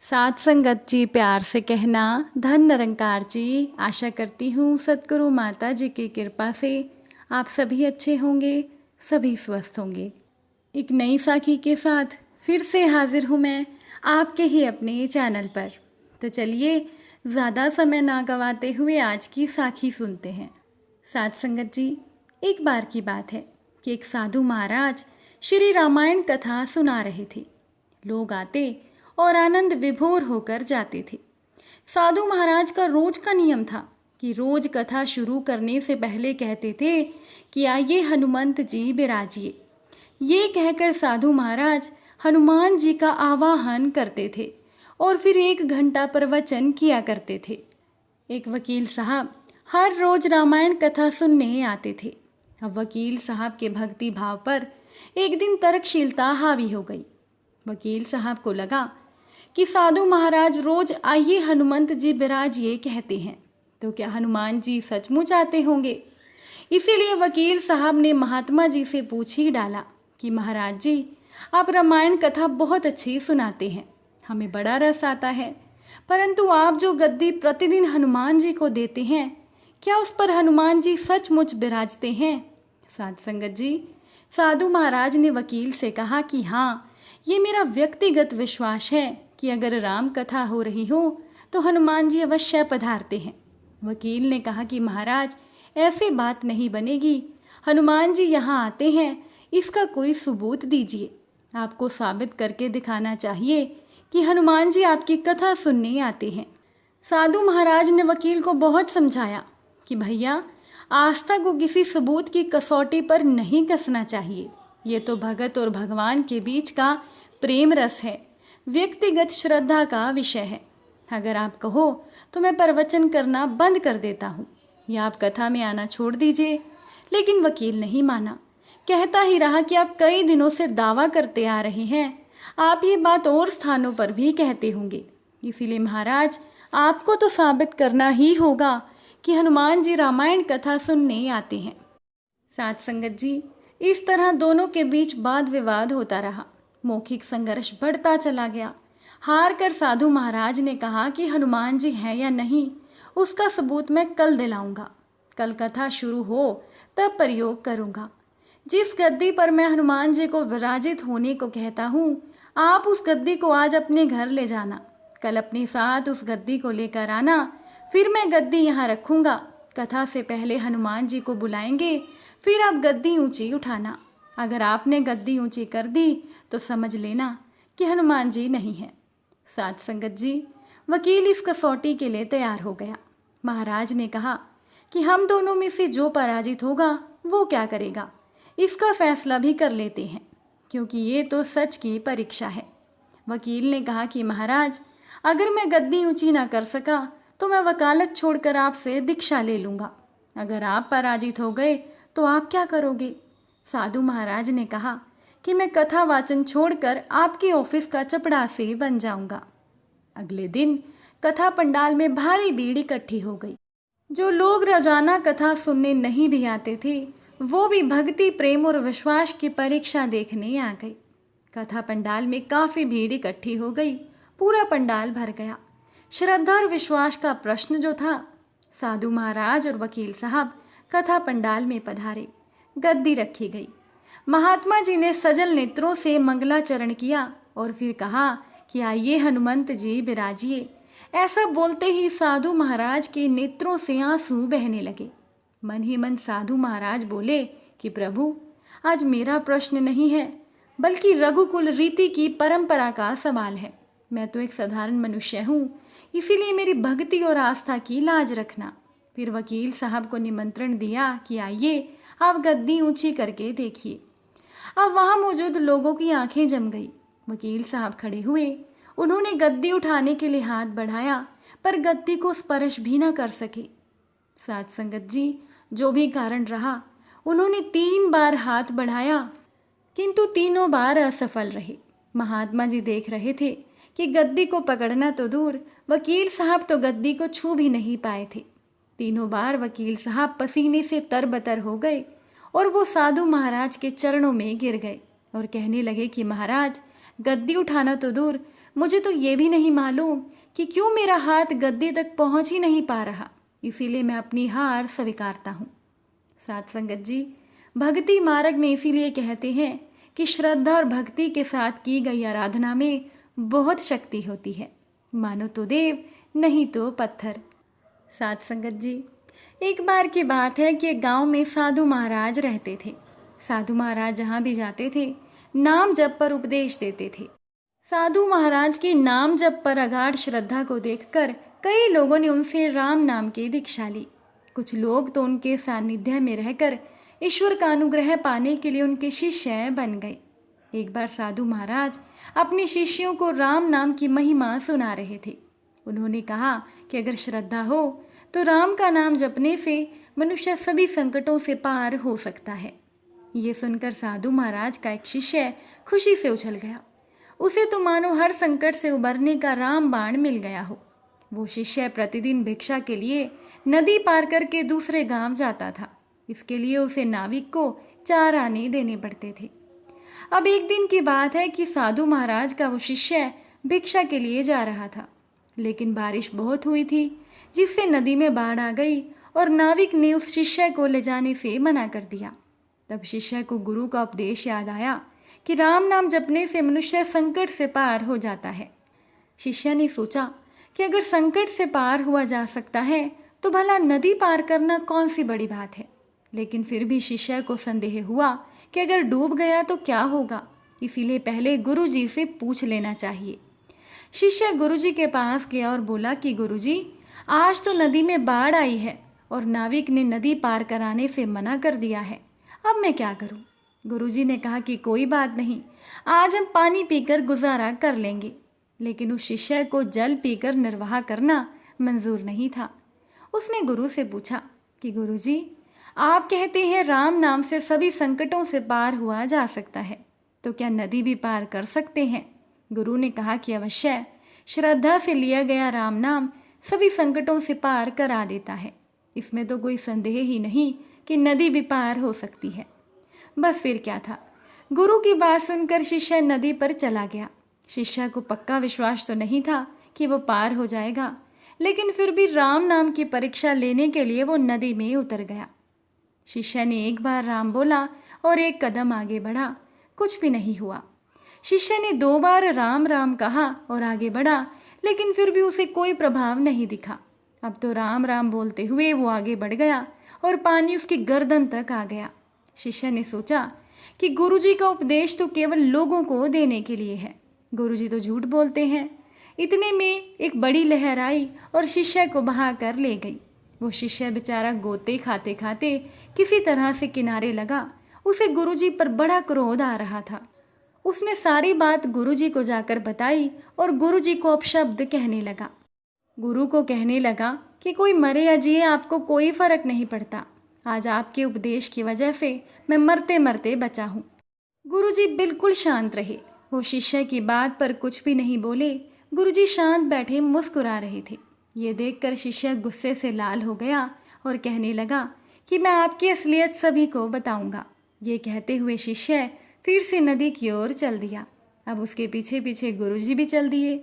साध संगत जी प्यार से कहना, धन निरंकार जी। आशा करती हूँ सतगुरु माता जी की कृपा से आप सभी अच्छे होंगे, सभी स्वस्थ होंगे। एक नई साखी के साथ फिर से हाजिर हूँ मैं आपके ही अपने चैनल पर। तो चलिए ज़्यादा समय ना गवाते हुए आज की साखी सुनते हैं। साध संगत जी, एक बार की बात है कि एक साधु महाराज श्री रामायण कथा सुना रहे थे। लोग आते और आनंद विभोर होकर जाते थे। साधु महाराज का रोज का नियम था कि रोज कथा शुरू करने से पहले कहते थे कि आइए हनुमंत जी विराजिए। ये कहकर साधु महाराज हनुमान जी का आवाहन करते थे और फिर 1 घंटा प्रवचन किया करते थे। एक वकील साहब हर रोज रामायण कथा सुनने आते थे। अब वकील साहब के भक्ति भाव पर एक दिन तर्कशीलता हावी हो गई। वकील साहब को लगा कि साधु महाराज रोज आइए हनुमंत जी विराजिए कहते हैं, तो क्या हनुमान जी सचमुच आते होंगे। इसीलिए वकील साहब ने महात्मा जी से पूछ ही डाला कि महाराज जी, आप रामायण कथा बहुत अच्छी सुनाते हैं, हमें बड़ा रस आता है, परंतु आप जो गद्दी प्रतिदिन हनुमान जी को देते हैं, क्या उस पर हनुमान जी सचमुच विराजते हैं। साध संगत जी, साधु महाराज ने वकील से कहा कि हाँ, ये मेरा व्यक्तिगत विश्वास है कि अगर राम कथा हो रही हो तो हनुमान जी अवश्य पधारते हैं। वकील ने कहा कि महाराज, ऐसी बात नहीं बनेगी, हनुमान जी यहाँ आते हैं, इसका कोई सबूत दीजिए। आपको साबित करके दिखाना चाहिए कि हनुमान जी आपकी कथा सुनने आते हैं। साधु महाराज ने वकील को बहुत समझाया कि भैया, आस्था को किसी सबूत की कसौटी पर नहीं कसना चाहिए। ये तो भगत और भगवान के बीच का प्रेम रस है, व्यक्तिगत श्रद्धा का विषय है। अगर आप कहो तो मैं प्रवचन करना बंद कर देता हूँ या आप कथा में आना छोड़ दीजिए। लेकिन वकील नहीं माना, कहता ही रहा कि आप कई दिनों से दावा करते आ रहे हैं, आप ये बात और स्थानों पर भी कहते होंगे, इसीलिए महाराज आपको तो साबित करना ही होगा कि हनुमान जी रामायण कथा सुनने आते हैं। साध संगत जी, इस तरह दोनों के बीच वाद विवाद होता रहा। मौखिक संघर्ष बढ़ता चला गया। हार कर साधु महाराज ने कहा कि हनुमान जी हैं या नहीं, उसका सबूत मैं कल दिलाऊंगा। कल कथा शुरू हो तब प्रयोग करूंगा। जिस गद्दी पर मैं हनुमान जी को विराजित होने को कहता हूँ, आप उस गद्दी को आज अपने घर ले जाना। कल अपने साथ उस गद्दी को लेकर आना, फिर मैं गद्दी यहाँ रखूंगा। कथा से पहले हनुमान जी को बुलाएंगे, फिर आप गद्दी ऊंची उठाना। अगर आपने गद्दी ऊंची कर दी तो समझ लेना कि हनुमान जी नहीं है। साध संगत जी, वकील इस कसौटी के लिए तैयार हो गया। महाराज ने कहा कि हम दोनों में से जो पराजित होगा वो क्या करेगा, इसका फैसला भी कर लेते हैं, क्योंकि ये तो सच की परीक्षा है। वकील ने कहा कि महाराज, अगर मैं गद्दी ऊंची ना कर सका तो मैं वकालत छोड़कर आपसे दीक्षा ले लूंगा। अगर आप पराजित हो गए तो आप क्या करोगे। साधु महाराज ने कहा कि मैं कथा वाचन छोड़कर आपके ऑफिस का चपड़ासी बन जाऊंगा। अगले दिन कथा पंडाल में भारी भीड़ इकट्ठी हो गई। जो लोग रोजाना कथा सुनने नहीं भी आते थे, वो भी भक्ति, प्रेम और विश्वास की परीक्षा देखने आ गए। कथा पंडाल में काफी भीड़ इकट्ठी हो गई। पूरा पंडाल भर गया। श्रद्धा और विश्वास का प्रश्न जो था, साधु महाराज और वकील साहब कथा पंडाल में पधारे। गद्दी रखी गई। महात्मा जी ने सजल नेत्रों से मंगलाचरण किया और फिर कहा कि आइए हनुमंत जी विराजिए। ऐसा बोलते ही साधु महाराज के नेत्रों से आंसू बहने लगे। मन ही मन साधु महाराज बोले कि प्रभु, आज मेरा प्रश्न नहीं है, बल्कि रघुकुल रीति की परंपरा का सवाल है। मैं तो एक साधारण मनुष्य हूँ, इसीलिए मेरी भक्ति और आस्था की लाज रखना। फिर वकील साहब को निमंत्रण दिया कि आइए, आप गद्दी ऊंची करके देखिए। अब वहां मौजूद लोगों की आंखें जम गई। वकील साहब खड़े हुए। उन्होंने गद्दी उठाने के लिए हाथ बढ़ाया, पर गद्दी को स्पर्श भी न कर सके। साध संगत जी, जो भी कारण रहा, उन्होंने 3 बार हाथ बढ़ाया, किंतु तीनों बार असफल रहे। महात्मा जी देख रहे थे कि गद्दी को पकड़ना तो दूर, वकील साहब तो गद्दी को छू भी नहीं पाए थे। तीनों बार वकील साहब पसीने से तरबतर हो गए और वो साधु महाराज के चरणों में गिर गए और कहने लगे कि महाराज, गद्दी उठाना तो दूर, मुझे तो ये भी नहीं मालूम कि क्यों मेरा हाथ गद्दे तक पहुंच ही नहीं पा रहा, इसीलिए मैं अपनी हार स्वीकारता हूँ। साध संगत जी, भक्ति मार्ग में इसीलिए कहते हैं कि श्रद्धा और भक्ति के साथ की गई आराधना में बहुत शक्ति होती है। मानो तो देव, नहीं तो पत्थर। साध संगत जी, एक बार की बात है कि एक गांव में साधु महाराज रहते थे। साधु महाराज जहाँ भी जाते थे नाम जप पर उपदेश देते थे। साधु महाराज की नाम जप पर अगाध श्रद्धा को देखकर कई लोगों ने उनसे राम नाम की दीक्षा ली। कुछ लोग तो उनके सानिध्य में रहकर ईश्वर का अनुग्रह पाने के लिए उनके शिष्य बन गए। एक बार साधु महाराज अपने शिष्यों को राम नाम की महिमा सुना रहे थे। उन्होंने कहा कि अगर श्रद्धा हो तो राम का नाम जपने से मनुष्य सभी संकटों से पार हो सकता है। ये सुनकर साधु महाराज का एक शिष्य खुशी से उछल गया। उसे तो मानो हर संकट से उबरने का राम बाण मिल गया हो। वो शिष्य प्रतिदिन भिक्षा के लिए नदी पार करके दूसरे गांव जाता था। इसके लिए उसे नाविक को 4 आने देने पड़ते थे। अब एक दिन की बात है कि साधु महाराज का वो शिष्य भिक्षा के लिए जा रहा था, लेकिन बारिश बहुत हुई थी जिससे नदी में बाढ़ आ गई और नाविक ने उस शिष्य को ले जाने से मना कर दिया। तब शिष्य को गुरु का उपदेश याद आया कि राम नाम जपने से मनुष्य संकट से पार हो जाता है। शिष्य ने सोचा कि अगर संकट से पार हुआ जा सकता है तो भला नदी पार करना कौन सी बड़ी बात है। लेकिन फिर भी शिष्य को संदेह हुआ कि अगर डूब गया तो क्या होगा, इसीलिए पहले गुरुजी से पूछ लेना चाहिए। शिष्य गुरुजी के पास गया और बोला कि गुरुजी, आज तो नदी में बाढ़ आई है और नाविक ने नदी पार कराने से मना कर दिया है, अब मैं क्या करूं? गुरुजी ने कहा कि कोई बात नहीं, आज हम पानी पीकर गुजारा कर लेंगे। लेकिन उस शिष्य को जल पीकर निर्वाह करना मंजूर नहीं था। उसने गुरु से पूछा कि गुरुजी, आप कहते हैं राम नाम से सभी संकटों से पार हुआ जा सकता है, तो क्या नदी भी पार कर सकते हैं? गुरु ने कहा कि अवश्य, श्रद्धा से लिया गया राम नाम सभी संकटों से पार करा देता है। इसमें तो कोई संदेह ही नहीं कि नदी भी पार हो सकती है। बस फिर क्या था, गुरु की बात सुनकर शिष्य नदी पर चला गया। शिष्य को पक्का विश्वास तो नहीं था कि वो पार हो जाएगा, लेकिन फिर भी राम नाम की परीक्षा लेने के लिए वो नदी में उतर गया। शिष्य ने एक बार राम बोला और एक कदम आगे बढ़ा, कुछ भी नहीं हुआ। शिष्य ने 2 बार राम राम कहा और आगे बढ़ा, लेकिन फिर भी उसे कोई प्रभाव नहीं दिखा। अब तो राम राम बोलते हुए वो आगे बढ़ गया और पानी उसकी गर्दन तक आ गया। शिष्य ने सोचा कि गुरुजी का उपदेश तो केवल लोगों को देने के लिए है, गुरुजी तो झूठ बोलते हैं। इतने में एक बड़ी लहर आई और शिष्य को बहा कर ले गई। वो शिष्य बेचारा गोते खाते खाते किसी तरह से किनारे लगा। उसे गुरुजी पर बड़ा क्रोध आ रहा था। उसने सारी बात गुरुजी को जाकर बताई और गुरुजी को अपशब्द कहने लगा। गुरु को कहने लगा कि कोई मरे या जिए आपको कोई फर्क नहीं पड़ता। आज आपके उपदेश की वजह से मैं मरते मरते बचा हूँ। गुरुजी बिल्कुल शांत रहे। वो शिष्य की बात पर कुछ भी नहीं बोले। गुरुजी शांत बैठे मुस्कुरा रहे थे। ये देखकर शिष्य गुस्से से लाल हो गया और कहने लगा कि मैं आपकी असलियत सभी को बताऊंगा। ये कहते हुए शिष्य फिर से नदी की ओर चल दिया। अब उसके पीछे पीछे गुरुजी भी चल दिए।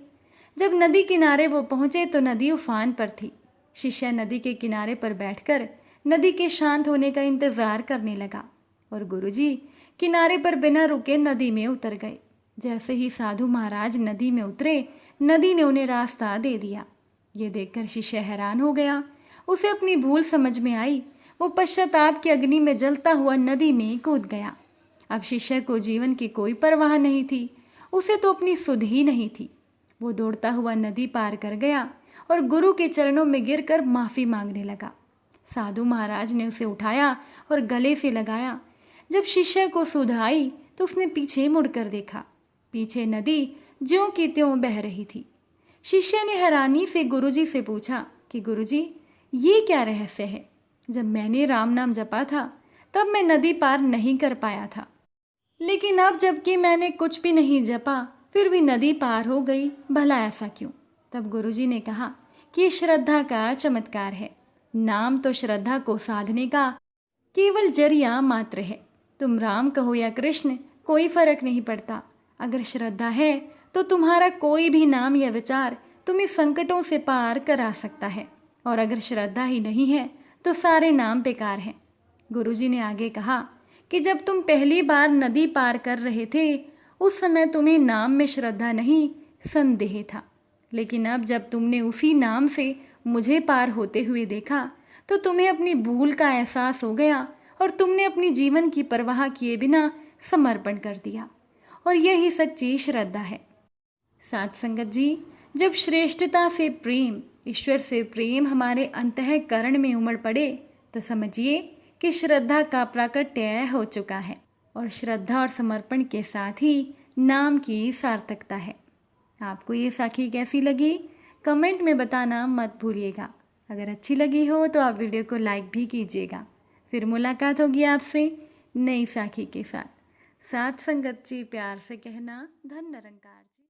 जब नदी किनारे वो पहुंचे तो नदी उफान पर थी। शिष्य नदी के किनारे पर बैठकर नदी के शांत होने का इंतजार करने लगा और गुरुजी किनारे पर बिना रुके नदी में उतर गए। जैसे ही साधु महाराज नदी में उतरे, नदी ने उन्हें रास्ता दे दिया। ये देखकर शिष्य हैरान हो गया। उसे अपनी भूल समझ में आई। वो पश्चाताप की अग्नि में जलता हुआ नदी में कूद गया। अब शिष्य को जीवन की कोई परवाह नहीं थी। उसे तो अपनी सुध ही नहीं थी। वो दौड़ता हुआ नदी पार कर गया और गुरु के चरणों में गिरकर माफी मांगने लगा। साधु महाराज ने उसे उठाया और गले से लगाया। जब शिष्य को सुध आई तो उसने पीछे मुड़कर देखा। पीछे नदी ज्यों की त्यों बह रही थी। शिष्य ने हैरानी से गुरुजी से पूछा कि गुरुजी, ये क्या रहस्य है? जब मैंने राम नाम जपा था तब मैं नदी पार नहीं कर पाया था, लेकिन अब जबकि मैंने कुछ भी नहीं जपा फिर भी नदी पार हो गई, भला ऐसा क्यों? तब गुरुजी ने कहा कि ये श्रद्धा का चमत्कार है। नाम तो श्रद्धा को साधने का केवल जरिया मात्र है। तुम राम कहो या कृष्ण, कोई फर्क नहीं पड़ता। अगर श्रद्धा है तो तुम्हारा कोई भी नाम या विचार तुम्हें संकटों से पार करा सकता है। और अगर श्रद्धा ही नहीं है तो सारे नाम बेकार हैं। गुरुजी ने आगे कहा कि जब तुम पहली बार नदी पार कर रहे थे उस समय तुम्हें नाम में श्रद्धा नहीं संदेह था, लेकिन अब जब तुमने उसी नाम से मुझे पार होते हुए देखा तो तुम्हें अपनी भूल का एहसास हो गया और तुमने अपनी जीवन की परवाह किए बिना समर्पण कर दिया। और यही सच्ची श्रद्धा है। साथ संगत जी, जब श्रेष्ठता से प्रेम, ईश्वर से प्रेम हमारे अंतःकरण में उमड़ पड़े तो समझिए कि श्रद्धा का प्राकट्य हो चुका है। और श्रद्धा और समर्पण के साथ ही नाम की सार्थकता है। आपको ये साखी कैसी लगी कमेंट में बताना मत भूलिएगा। अगर अच्छी लगी हो तो आप वीडियो को लाइक भी कीजिएगा। फिर मुलाकात होगी आपसे नई साखी के साथ। साथ संगत जी प्यार से कहना, धन निरंकार।